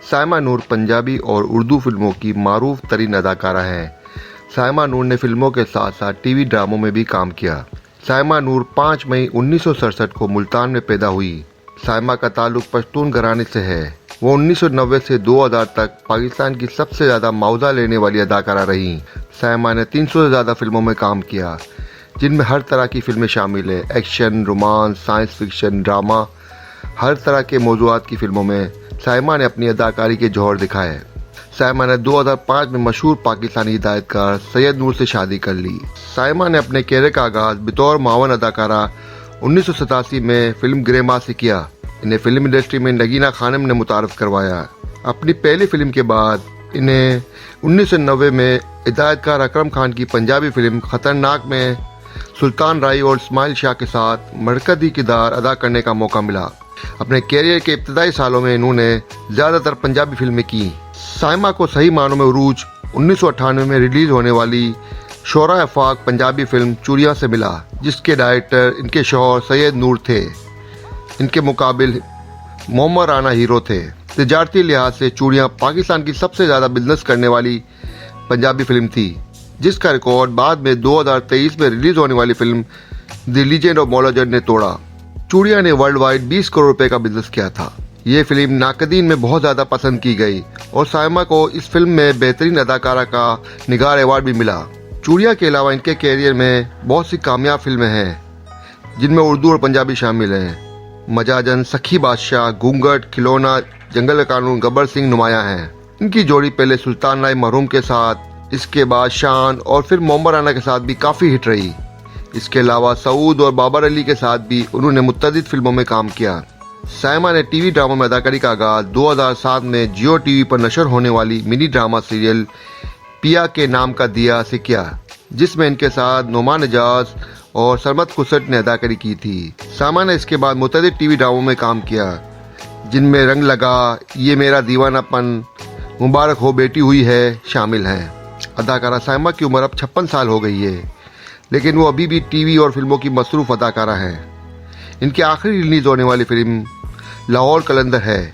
सायमा नूर पंजाबी और उर्दू फिल्मों की मारूफ तरीन अदाकारा हैं। सायमा नूर ने फिल्मों के साथ साथ टीवी ड्रामों में भी काम किया। सायमा नूर 5 मई 1967 को मुल्तान में पैदा हुई। सायमा का ताल्लुक पश्तून घराने से है। वो 1990 से 2000 तक पाकिस्तान की सबसे ज़्यादा मौजा लेने वाली अदाकारा रहीं। सायमा ने 300 से ज़्यादा फिल्मों में काम किया, जिनमें हर तरह की फिल्में शामिल है। Action, romance, science fiction, drama, हर तरह के मौज़ूआत की फिल्मों में सायमा ने अपनी अदाकारी के जौहर दिखाए। सायमा ने 2005 में मशहूर पाकिस्तानी हिदायतकार सैयद नूर से शादी कर ली। सायमा ने अपने कैरियर का आगाज़ बतौर मावन अदाकारा 1987 में फिल्म ग्रेमा से किया। इन्हें फिल्म इंडस्ट्री में नगीना खानम ने मुतारफ़ करवाया। अपनी पहली फिल्म के बाद इन्हें 1990 में हिदायतकार अकरम खान की पंजाबी फिल्म खतरनाक में सुल्तान राय और इस्माइल शाह के साथ मरकज़ी किरदार अदा करने का मौका मिला। अपने कैरियर के इब्तदाई सालों में इन्होंने ज़्यादातर पंजाबी फिल्में की। सायमा को सही मानों में उरूज 1998 में रिलीज़ होने वाली शोरा आफाक पंजाबी फिल्म चूड़ियाँ से मिला, जिसके डायरेक्टर इनके शौहर सैयद नूर थे। इनके मुकाबिल मोहम्मद राना हीरो थे। तिजारती लिहाज से चूड़ियाँ पाकिस्तान की सबसे ज़्यादा बिजनेस करने वाली पंजाबी फिल्म थी, जिसका रिकॉर्ड बाद में 2023 में रिलीज़ होने वाली फिल्म द लीजेंड ऑफ मौलाजर ने तोड़ा। चूड़ियाँ ने वर्ल्ड वाइड 20 करोड़ रुपए का बिजनेस किया था। ये फिल्म नाकदीन में बहुत ज़्यादा पसंद की गई और सायमा को इस फिल्म में बेहतरीन अदाकारा का निगार अवार्ड भी मिला। चूड़ियाँ के अलावा इनके कैरियर में बहुत सी कामयाब फिल्में हैं, जिनमें उर्दू और पंजाबी शामिल हैं। मजाजन, सखी बादशाह, घूंघट, खिलौना, जंगल कानून, गब्बर सिंह नुमाया हैं। इनकी जोड़ी पहले सुल्तान राय मरहूम के साथ, इसके बाद शान और फिर मोहम्मद राना के साथ भी काफ़ी हिट रही। इसके अलावा सऊद और बाबर अली के साथ भी उन्होंने मुतअद्दिद फिल्मों में काम किया। सायमा ने टीवी ड्रामा में अदाकारी का आगाज़ 2007 में जियो टीवी पर नशर होने वाली मिनी ड्रामा सीरियल पिया के नाम का दिया से किया, जिसमें इनके साथ नोमान एजाज और सरमत कुसट ने अदाकारी की थी। सायमा ने इसके बाद मुतअद्दिद टीवी ड्रामों में काम किया, जिनमें रंग लगा, ये मेरा दीवानापन, मुबारक हो बेटी हुई है शामिल हैं। अदाकारा सायमा की उम्र अब 56 साल हो गई है, लेकिन वो अभी भी टीवी और फिल्मों की मसरूफ़ अदाकारा हैं। इनकी आखिरी रिलीज़ होने वाली फिल्म लाहौर कलंदर है,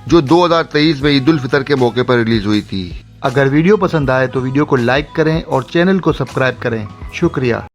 जो 2023 में ईद उल फितर के मौके पर रिलीज़ हुई थी। अगर वीडियो पसंद आए तो वीडियो को लाइक करें और चैनल को सब्सक्राइब करें। शुक्रिया।